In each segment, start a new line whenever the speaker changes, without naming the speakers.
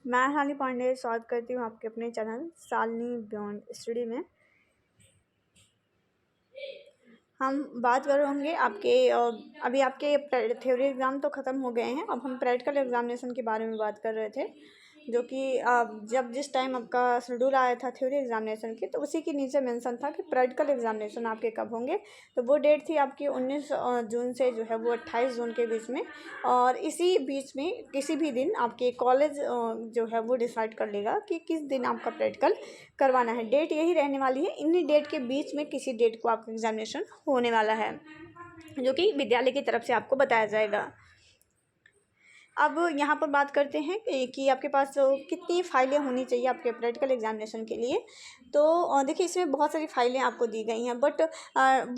मैं शालिनी पांडे स्वागत करती हूँ आपके अपने चैनल शालिनी बियॉन्ड स्टडी में। हम बात कर रहे होंगे आपके अभी आपके थ्योरी एग्ज़ाम तो ख़त्म हो गए हैं। अब हम प्रैक्टिकल एग्जामिनेशन के बारे में बात कर रहे थे, जो कि जब जिस टाइम आपका शेड्यूल आया था थ्योरी एग्जामिनेशन की, तो उसी के नीचे मेंशन था कि प्रैक्टिकल एग्जामिनेशन आपके कब होंगे। तो वो डेट थी आपकी 19 जून से जो है वो 28 जून के बीच में। और इसी बीच में किसी भी दिन आपके कॉलेज जो है वो डिसाइड कर लेगा कि किस दिन आपका प्रैक्टिकल करवाना है। डेट यही रहने वाली है, इन्हीं डेट के बीच में किसी डेट को आपका एग्जामिनेशन होने वाला है, जो कि विद्यालय की तरफ से आपको बताया जाएगा। अब यहाँ पर बात करते हैं कि आपके पास कितनी फ़ाइलें होनी चाहिए आपके प्रैक्टिकल एग्जामिनेशन के लिए। तो देखिए, इसमें बहुत सारी फ़ाइलें आपको दी गई हैं, बट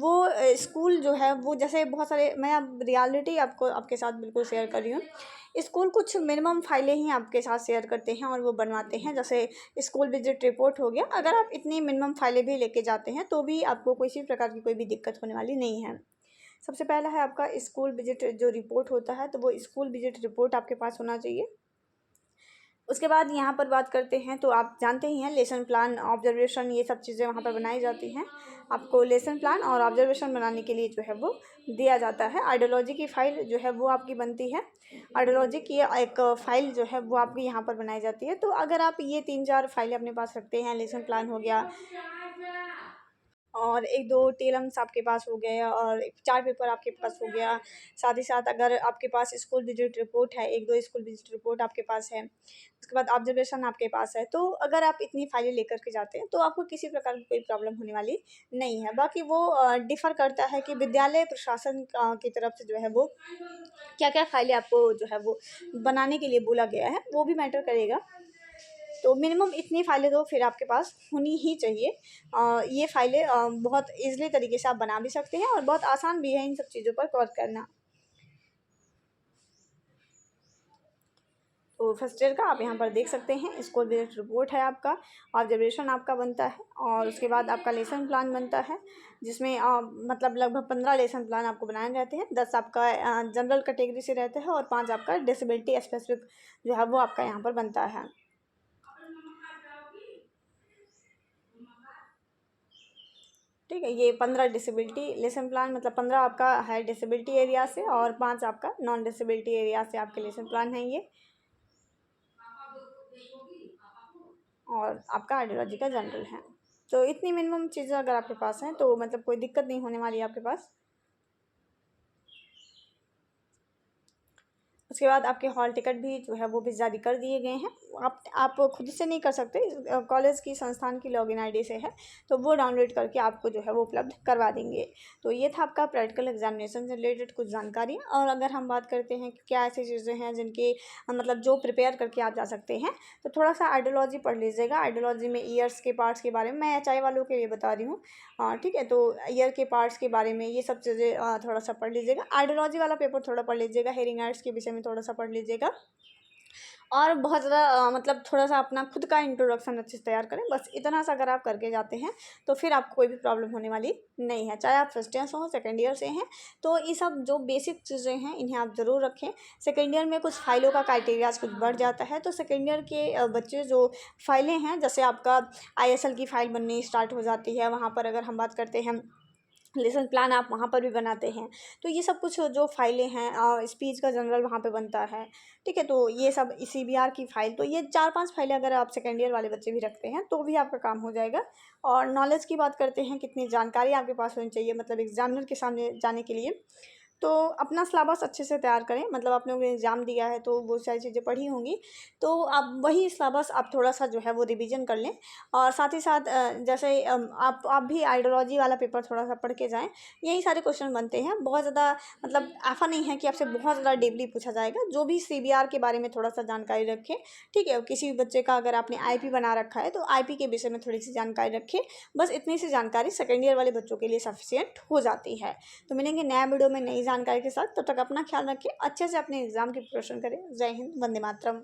वो स्कूल जो है वो जैसे बहुत सारे, मैं अब रियलिटी आपके साथ बिल्कुल शेयर कर रही हूँ। स्कूल कुछ मिनिमम फ़ाइलें ही आपके साथ शेयर करते हैं और वो बनवाते हैं, जैसे स्कूल विजिट रिपोर्ट हो गया। अगर आप इतनी मिनिमम फ़ाइलें भी लेके जाते हैं तो भी आपको किसी प्रकार की कोई भी दिक्कत होने वाली नहीं है। सबसे पहला है आपका स्कूल विजिट जो रिपोर्ट होता है, तो वो स्कूल विजिट रिपोर्ट आपके पास होना चाहिए। उसके बाद यहाँ पर बात करते हैं, तो आप जानते ही हैं लेसन प्लान, ऑब्जर्वेशन, ये सब चीज़ें वहाँ पर बनाई जाती हैं। आपको लेसन प्लान और ऑब्जर्वेशन बनाने के लिए जो है वो दिया जाता है। आइडियोलॉजी की फ़ाइल जो है वो आपकी बनती है। आइडियोलॉजी की एक फ़ाइल जो है वो आपकी यहाँ पर बनाई जाती है। तो अगर आप ये 3-4 फाइलें अपने पास रखते हैं, लेसन प्लान हो गया और 1-2 टेलम्स आपके पास हो गए और 4 पेपर आपके पास हो गया। साथ ही साथ अगर आपके पास स्कूल विजिट रिपोर्ट है, 1-2 स्कूल विजिट रिपोर्ट आपके पास है, उसके बाद ऑब्जर्वेशन आपके पास है, तो अगर आप इतनी फाइलें लेकर के जाते हैं तो आपको किसी प्रकार की कोई प्रॉब्लम होने वाली नहीं है। बाकी वो डिफ़र करता है कि विद्यालय प्रशासन की तरफ से जो है वो क्या-क्या फाइलें आपको जो है वो बनाने के लिए बोला गया है, वो भी मैटर करेगा। तो मिनिमम इतनी फ़ाइलें तो फिर आपके पास होनी ही चाहिए। ये फ़ाइलें बहुत ईज़िली तरीके से आप बना भी सकते हैं और बहुत आसान भी है इन सब चीज़ों पर वर्क करना। तो फर्स्ट ईयर का आप यहाँ पर देख सकते हैं, स्कूल विजिट रिपोर्ट है आपका, ऑब्जर्वेशन आपका बनता है और उसके बाद आपका लेसन प्लान बनता है, जिसमें मतलब लगभग 15 लेसन प्लान आपको बनाए रहते हैं। 10 आपका जनरल कैटेगरी से रहते हैं और 5 आपका डिसेबिलिटी स्पेसिफिक जो है वो आपका यहाँ पर बनता है। ठीक है, ये 15 डिसेबिलिटी लेसन प्लान, मतलब 15 आपका है डिसेबिलिटी एरिया से और 5 आपका नॉन डिसेबिलिटी एरिया से आपके लेसन प्लान है ये। और आपका आइडियोलॉजी का जनरल है। तो इतनी मिनिमम चीज़ें अगर आपके पास हैं तो मतलब कोई दिक्कत नहीं होने वाली है आपके पास। उसके बाद आपके हॉल टिकट भी जो है वो भी जारी कर दिए गए हैं। आप खुद से नहीं कर सकते, कॉलेज की संस्थान की लॉगिन आईडी से है, तो वो डाउनलोड करके आपको जो है वो उपलब्ध करवा देंगे। तो ये था आपका प्रैक्टिकल एग्जामिनेशन से रिलेटेड कुछ जानकारी। और अगर हम बात करते हैं कि क्या ऐसी चीज़ें हैं जिनकी मतलब जो प्रिपेयर करके आप जा सकते हैं, तो थोड़ा सा आइडियोलॉजी पढ़ लीजिएगा। आइडियोलॉजी में ईयर्स के पार्ट्स के बारे में, मैं एचआई वालों के लिए बता रही हूँ, ठीक है। तो ईयर के पार्ट्स के बारे में ये सब चीज़ें थोड़ा सा पढ़ लीजिएगा। आइडियोलॉजी वाला पेपर थोड़ा पढ़ लीजिएगा, हेरिंग आर्ट्स के विषय में थोड़ा सा पढ़ लीजिएगा। और बहुत ज़्यादा मतलब थोड़ा सा अपना खुद का इंट्रोडक्शन अच्छे से तैयार करें। बस इतना सा अगर आप करके जाते हैं तो फिर आपको कोई भी प्रॉब्लम होने वाली नहीं है, चाहे आप फर्स्ट ईयर से हो, सेकेंड ईयर से हैं। तो ये सब जो बेसिक चीज़ें हैं इन्हें आप ज़रूर रखें। सेकेंड ईयर में कुछ फाइलों का क्राइटेरियाज कुछ बढ़ जाता है, तो सेकेंड ईयर के बच्चे जो फाइलें हैं, जैसे आपका आईएसएल की फ़ाइल बननी स्टार्ट हो जाती है, वहाँ पर अगर हम बात करते हैं लेसन प्लान आप वहाँ पर भी बनाते हैं। तो ये सब कुछ जो फाइलें हैं, स्पीच का जनरल वहाँ पे बनता है, ठीक है। तो ये सब सीबीआर की फ़ाइल, तो ये 4-5 फाइलें अगर आप सेकेंड ईयर वाले बच्चे भी रखते हैं तो भी आपका काम हो जाएगा। और नॉलेज की बात करते हैं, कितनी जानकारी आपके पास होनी चाहिए मतलब एग्जामिनर के सामने जाने के लिए। तो अपना सिलेबस अच्छे से तैयार करें, मतलब आप लोगों ने एग्ज़ाम दिया है तो वो सारी चीज़ें पढ़ी होंगी, तो आप वही सिलेबस आप थोड़ा सा जो है वो रिवीजन कर लें। और साथ ही साथ जैसे आप भी आइडियोलॉजी वाला पेपर थोड़ा सा पढ़ के जाएं। यही सारे क्वेश्चन बनते हैं, बहुत ज़्यादा मतलब ऐसा नहीं है कि आपसे बहुत ज़्यादा डीपली पूछा जाएगा। जो भी सीबीआर के बारे में थोड़ा सा जानकारी रखें, ठीक है। किसी भी बच्चे का अगर आपने आईपी बना रखा है तो आईपी के विषय में थोड़ी सी जानकारी रखें। बस इतनी सी जानकारी सेकेंड ईयर वाले बच्चों के लिए सफिशिएंट हो जाती है। तो मिलेंगे नया वीडियो में नई जानकारी के साथ, तब तक अपना ख्याल रखिए, अच्छे से अपने एग्जाम की प्रिपरेशन करें। जय हिंद, वंदे मातरम।